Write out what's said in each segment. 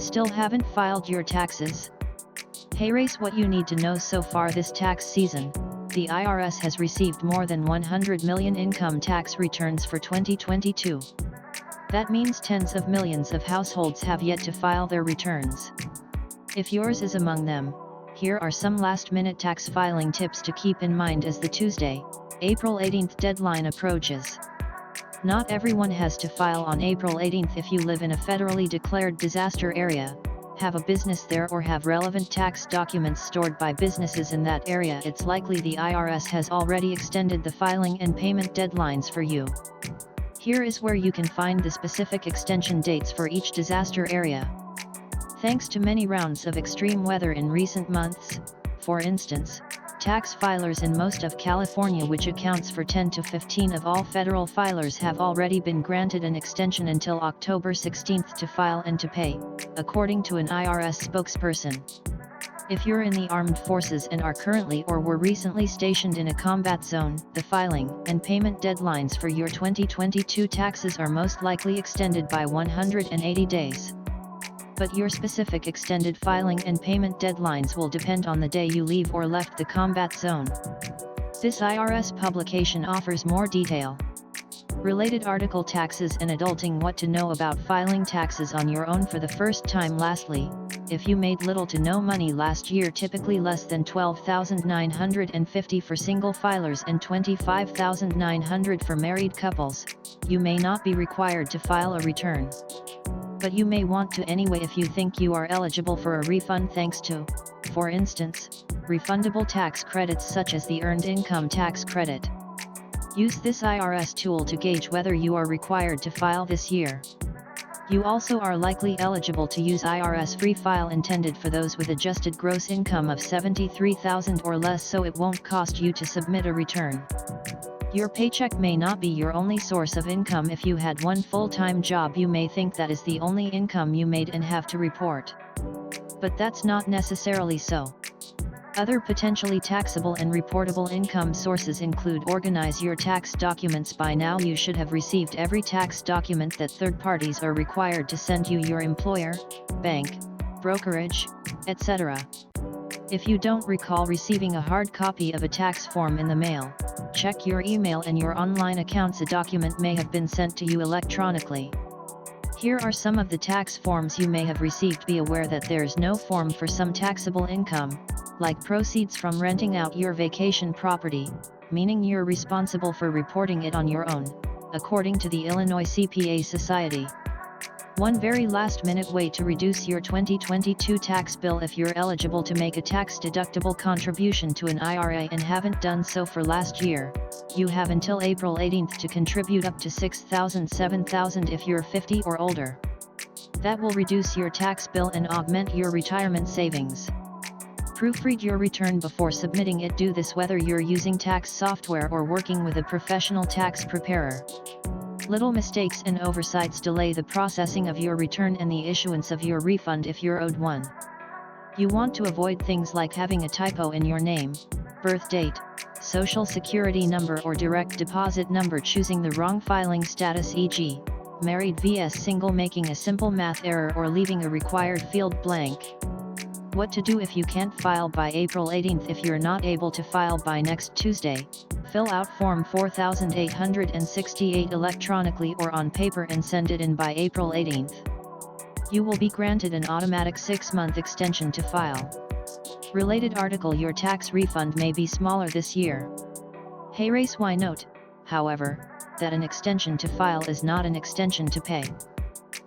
Still haven't filed your taxes? Hey race, what you need to know so far this tax season. The IRS has received more than 100 million income tax returns for 2022. That means tens of millions of households have yet to file their returns. If yours is among them, here are some last-minute tax filing tips to keep in mind as the Tuesday, April 18th deadline approaches. Not everyone has to file on April 18th. If you live in a federally declared disaster area, have a business there, or have relevant tax documents stored by businesses in that area, it's likely the IRS has already extended the filing and payment deadlines for you. Here is where you can find the specific extension dates for each disaster area. Thanks to many rounds of extreme weather in recent months, for instance, tax filers in most of California, which accounts for 10 to 15 of all federal filers, have already been granted an extension until October 16th to file and to pay, according to an IRS spokesperson. If you're in the armed forces and are currently or were recently stationed in a combat zone, the filing and payment deadlines for your 2022 taxes are most likely extended by 180 days. But your specific extended filing and payment deadlines will depend on the day you leave or left the combat zone. This IRS publication offers more detail. Related article: Taxes and Adulting, what to know about filing taxes on your own for the first time. Lastly, if you made little to no money last year, typically less than $12,950 for single filers and $25,900 for married couples, you may not be required to file a return. But you may want to anyway if you think you are eligible for a refund thanks to, for instance, refundable tax credits such as the Earned Income Tax Credit. Use this IRS tool to gauge whether you are required to file this year. You also are likely eligible to use IRS Free File, intended for those with adjusted gross income of $73,000 or less, so it won't cost you to submit a return. Your paycheck may not be your only source of income. If you had one full-time job, you may think that is the only income you made and have to report. But that's not necessarily so. Other potentially taxable and reportable income sources include: organize your tax documents. By now you should have received every tax document that third parties are required to send you: your employer, bank, brokerage, etc. If you don't recall receiving a hard copy of a tax form in the mail, check your email and your online accounts. A document may have been sent to you electronically. Here are some of the tax forms you may have received. Be aware that there's no form for some taxable income, like proceeds from renting out your vacation property, meaning you're responsible for reporting it on your own, according to the Illinois CPA Society. One very last-minute way to reduce your 2022 tax bill: if you're eligible to make a tax-deductible contribution to an IRA and haven't done so for last year, you have until April 18th to contribute up to $6,000 $7,000 if you're 50 or older. That will reduce your tax bill and augment your retirement savings. Proofread your return before submitting it. Do this whether you're using tax software or working with a professional tax preparer. Little mistakes and oversights delay the processing of your return and the issuance of your refund if you're owed one. You want to avoid things like having a typo in your name, birth date, social security number, or direct deposit number, choosing the wrong filing status, e.g., married vs single, making a simple math error, or leaving a required field blank. What to do if you can't file by April 18th. If you're not able to file by next Tuesday, fill out Form 4868 electronically or on paper and send it in by April 18th. You will be granted an automatic 6-month extension to file. Related article: your tax refund may be smaller this year. Hey race, why note, however, that an extension to file is not an extension to pay.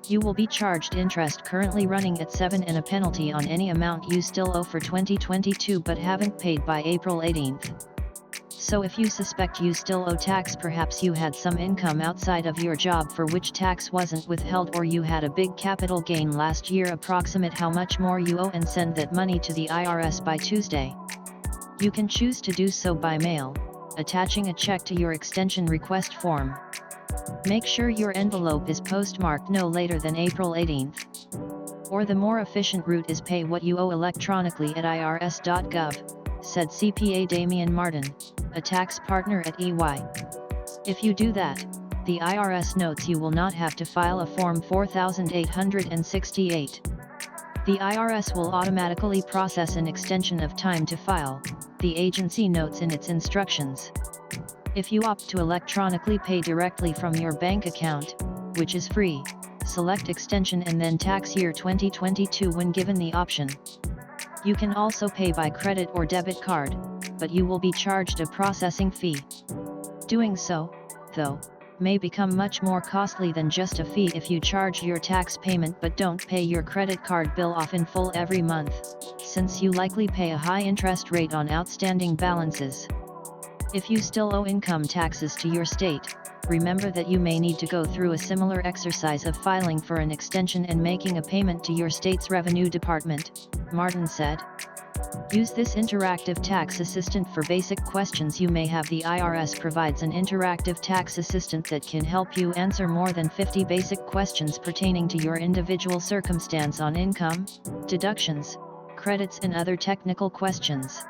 You will be charged interest currently running at 7% and a penalty on any amount you still owe for 2022 but haven't paid by April 18th. So if you suspect you still owe tax, perhaps you had some income outside of your job for which tax wasn't withheld, or you had a big capital gain last year, approximate how much more you owe and send that money to the IRS by Tuesday. You can choose to do so by mail, attaching a check to your extension request form. Make sure your envelope is postmarked no later than April 18th. Or the more efficient route is pay what you owe electronically at irs.gov, said CPA Damian Martin, a tax partner at EY. If you do that, the IRS notes you will not have to file a Form 4868. The IRS will automatically process an extension of time to file, the agency notes in its instructions. If you opt to electronically pay directly from your bank account, which is free, select extension and then tax year 2022 when given the option. You can also pay by credit or debit card, but you will be charged a processing fee. Doing so, though, may become much more costly than just a fee if you charge your tax payment but don't pay your credit card bill off in full every month, since you likely pay a high interest rate on outstanding balances. If you still owe income taxes to your state, remember that you may need to go through a similar exercise of filing for an extension and making a payment to your state's revenue department, Martin said. Use this interactive tax assistant for basic questions you may have. The IRS provides an interactive tax assistant that can help you answer more than 50 basic questions pertaining to your individual circumstance on income, deductions, credits and other technical questions.